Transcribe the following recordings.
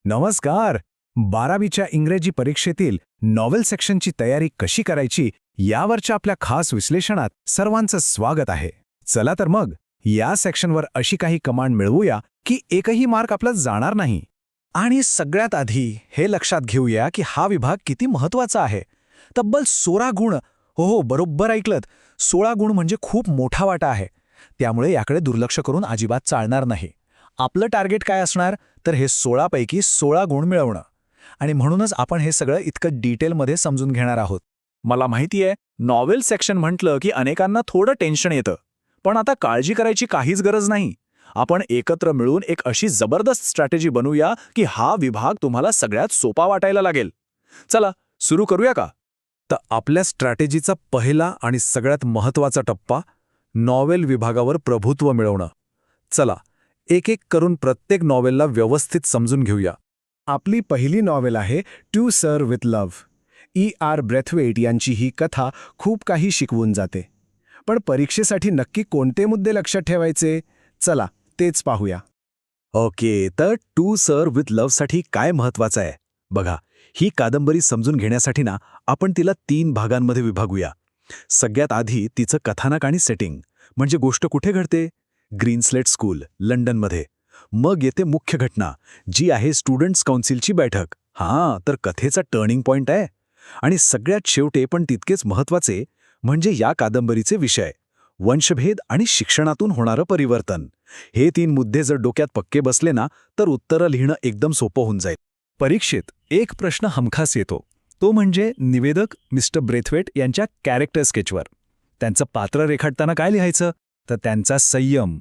नमस्कार. 12वीच्या इंग्रजी परीक्षेतील नॉवेल सेक्शनची तयारी कशी करायची यावरच्या आपल्या खास विश्लेषणात सर्वांचं स्वागत आहे. चला तर मग या सेक्शनवर अशी काही कमांड मिळवूया की एकही मार्क आपला जाणार नाही. आणि सगळ्यात आधी हे लक्षात घेऊया की हा विभाग किती महत्त्वाचा आहे. तब्बल 16 गुण. हो, बरोबर ऐकलत. 16 गुण म्हणजे खूप मोठा वाटा आहे. त्यामुळे याकडे दुर्लक्ष करून अजिबात चालणार नाही. आपलं टार्गेट काय असणार तर हे 16 पैकी 16 गुण मिळवणं. आणि म्हणूनच आपण हे सगळं इतकं डिटेलमध्ये समजून घेणार आहोत. मला माहिती आहे, नॉवेल सेक्शन म्हटलं की अनेकांना थोडं टेन्शन येतं. पण आता काळजी करायची काहीच गरज नाही. आपण एकत्र मिळून एक अशी जबरदस्त स्ट्रॅटेजी बनवूया की हा विभाग तुम्हाला सगळ्यात सोपा वाटायला लागेल. चला सुरू करूया का? तर आपल्या स्ट्रॅटेजीचा पहिला आणि सगळ्यात महत्त्वाचा टप्पा नॉवेल विभागावर प्रभुत्व मिळवणं. चला एक एक करून प्रत्येक नॉवेलला व्यवस्थित समजून घेऊया. आपली पहिली नॉवेल आहे to sir with love. E.R. Braithwaite यांची ही कथा खूप काही शिकवून जाते. पण परीक्षेसाठी नक्की कोणते मुद्दे लक्षात ठेवायचे, चला तेच पाहूया. ओके, तर टू सर विथ लव्हसाठी काय महत्वाचं आहे बघा. ही कादंबरी समजून घेण्यासाठी ना आपण तिला 3 भागांमध्ये विभागूया. सगळ्यात आधी तिचं कथानक आणि सेटिंग, म्हणजे गोष्ट कुठे घडते, ग्रीनस्लेट स्कूल लंडनमध्ये. मग येते मुख्य घटना, जी आहे स्टुडंट्स काउन्सिलची बैठक. तर कथेचा टर्निंग पॉइंट आहे. आणि सगळ्यात शेवटे पण तितकेच महत्वाचे म्हणजे या कादंबरीचे विषय, वंशभेद आणि शिक्षणातून होणारं परिवर्तन. हे 3 मुद्दे जर डोक्यात पक्के बसले ना तर उत्तरं लिहिणं एकदम सोपं होऊन जाईल. परीक्षेत एक प्रश्न हमखास येतो, तो म्हणजे निवेदक मिस्टर ब्रेथवेट यांच्या कॅरेक्टर स्केचवर. त्यांचं पात्र रेखाटताना काय लिहायचं, तर त्यांचा संयम,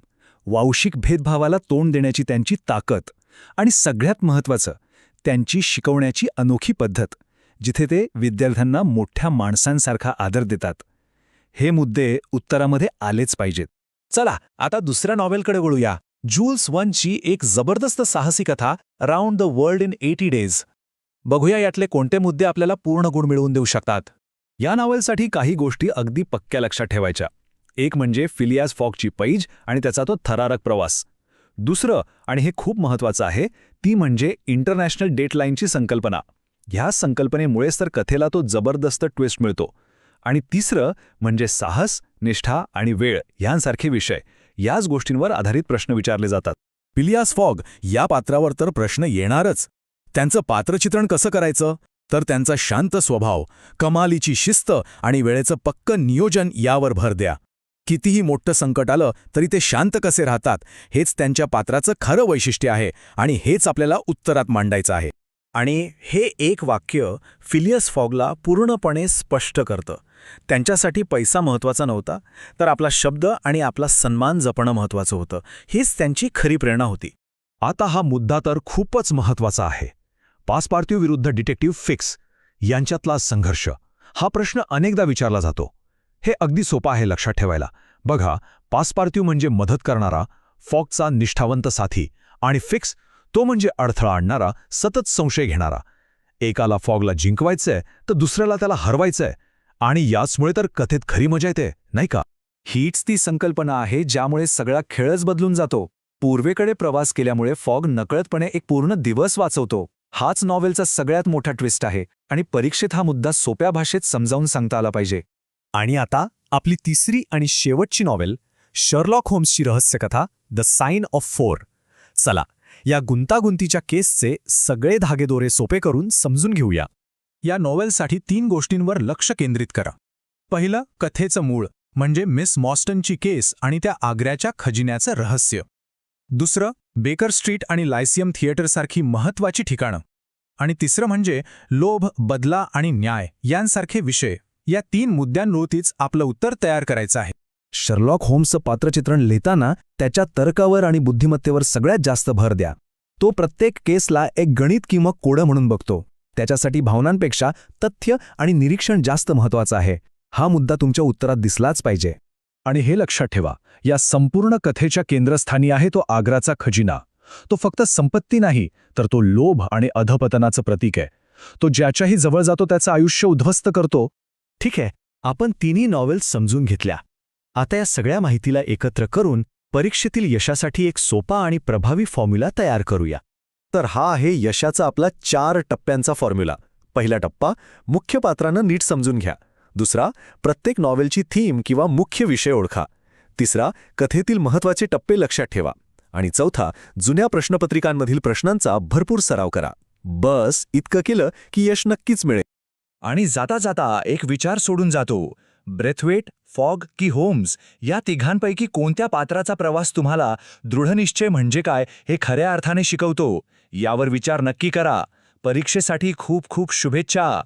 वांशिक भेदभावाला तोंड देण्याची त्यांची ताकद आणि सगळ्यात महत्त्वाचं त्यांची शिकवण्याची अनोखी पद्धत, जिथे ते विद्यार्थ्यांना मोठ्या माणसांसारखा आदर देतात. हे मुद्दे उत्तरामध्ये आलेच पाहिजेत. चला आता दुसऱ्या नॉवेलकडे वळूया. जूल्स वर्नची एक जबरदस्त साहसी कथा round the world in 80 days. बघूया यातले कोणते मुद्दे आपल्याला पूर्ण गुण मिळवून देऊ शकतात. या नॉवेलसाठी काही गोष्टी अगदी पक्क्या लक्षात ठेवायच्या. एक म्हणजे फिलियास फॉगची पैज आणि त्याचा तो थरारक प्रवास. दुसरं, आणि हे खूप महत्त्वाचं आहे, ती म्हणजे इंटरनॅशनल डेटलाईनची संकल्पना. ह्या संकल्पनेमुळेच तर कथेला तो जबरदस्त ट्विस्ट मिळतो. आणि तिसरं म्हणजे साहस, निष्ठा आणि वेळ यांसारखे विषय. याच गोष्टींवर आधारित प्रश्न विचारले जातात. फिलियास फॉग या पात्रावर तर प्रश्न येणारच. त्यांचं पात्रचित्रण कसं करायचं, तर त्यांचा शांत स्वभाव, कमालीची शिस्त आणि वेळेचं पक्कं नियोजन यावर भर द्या. कितीही मोठं संकट आलं तरी ते शांत कसे राहतात, हेच त्यांच्या पात्राचं खरं वैशिष्ट्य आहे आणि हेच आपल्याला उत्तरात मांडायचं आहे. आणि हे एक वाक्य फिलियस फॉगला पूर्णपणे स्पष्ट करतं. त्यांच्यासाठी पैसा महत्त्वाचा नव्हता, तर आपला शब्द आणि आपला सन्मान जपणं महत्त्वाचं होतं. हीच त्यांची खरी प्रेरणा होती. आता हा मुद्दा तर खूपच महत्त्वाचा आहे. पासपार्थ्यू विरुद्ध डिटेक्टिव्ह फिक्स यांच्यातला संघर्ष. हा प्रश्न अनेकदा विचारला जातो. हे अगदी सोपं आहे लक्षात ठेवायला. बघा, पासपार्थ्यू म्हणजे मदत करणारा, फॉगचा निष्ठावंत साथी, आणि फिक्स तो म्हणजे अडथळा आणणारा, सतत संशय घेणारा. एकाला फॉगला जिंकवायचंय तर दुसऱ्याला त्याला हरवायचंय. आणि याचमुळे तर कथेत खरी मजा येते, नाही का? हीच ती संकल्पना आहे ज्यामुळे सगळा खेळच बदलून जातो. पूर्वेकडे प्रवास केल्यामुळे फॉग नकळतपणे एक पूर्ण दिवस वाचवतो. हाच नॉवेलचा सगळ्यात मोठा ट्विस्ट आहे आणि परीक्षेत हा मुद्दा सोप्या भाषेत समजावून सांगता आला पाहिजे. आणि आता आपली तिसरी आणि शेवटची नॉवेल, शर्लॉक होम्सची रहस्यकथा द साइन ऑफ 4. चला या गुंतागुंतीच्या केसचे सगळे धागेदोरे सोपे करून समजून घेऊया. या नॉवेलसाठी 3 गोष्टींवर लक्ष केंद्रित करा. पहिलं, कथेचं मूळ म्हणजे मिस मॉस्टनची केस आणि त्या आग्र्याच्या खजिन्याचं रहस्य. दुसरं, बेकर स्ट्रीट आणि लायसियम थिएटरसारखी महत्त्वाची ठिकाणं. आणि तिसरं म्हणजे लोभ, बदला आणि न्याय यांसारखे विषय. या 3 मुद्द्यांवरतीच आपलं उत्तर तयार करायचं आहे. शर्लॉक होम्सचं पात्रचित्रण लिहिताना त्याच्या तर्कावर आणि बुद्धिमत्तेवर सगळ्यात जास्त भर द्या. तो प्रत्येक केसला एक गणित किंवा कोडं म्हणून बघतो. त्याच्यासाठी भावनांपेक्षा तथ्य आणि निरीक्षण जास्त महत्त्वाचं आहे. हा मुद्दा तुमच्या उत्तरात दिसलाच पाहिजे. आणि हे लक्षात ठेवा, या संपूर्ण कथेच्या केंद्रस्थानी आहे तो आग्राचा खजिना. तो फक्त संपत्ती नाही, तर तो लोभ आणि अधपतनाचं प्रतीक आहे. तो ज्याच्याही जवळ जातो त्याचं आयुष्य उद्ध्वस्त करतो. ठीक आहे, आपण 3ही नॉवेल्स समजून घेतल्या. आता या सगळ्या माहितीला एकत्र करून परीक्षेतील यशासाठी एक सोपा आणि प्रभावी फॉर्म्युला तयार करूया. तर हा आहे यशाचा आपला 4 टप्प्यांचा फॉर्म्युला. पहिला टप्पा, मुख्य पात्रांना नीट समजून घ्या. दुसरा, प्रत्येक नॉवेलची थीम किंवा मुख्य विषय ओळखा. तिसरा, कथेतील महत्त्वाचे टप्पे लक्षात ठेवा. आणि चौथा, जुन्या प्रश्नपत्रिकांमधील प्रश्नांचा भरपूर सराव करा. बस इतकं केलं की यश नक्कीच मिळेल. आणि जाता जाता एक विचार सोडून जातो. ब्रेथवेट, फॉग की होम्स या तिघांपैकी कोणत्या पात्राचा प्रवास तुम्हाला दृढनिश्चय म्हणजे काय हे खऱ्या अर्थाने शिकवतो? यावर विचार नक्की करा. परीक्षेसाठी खूप खूप शुभेच्छा.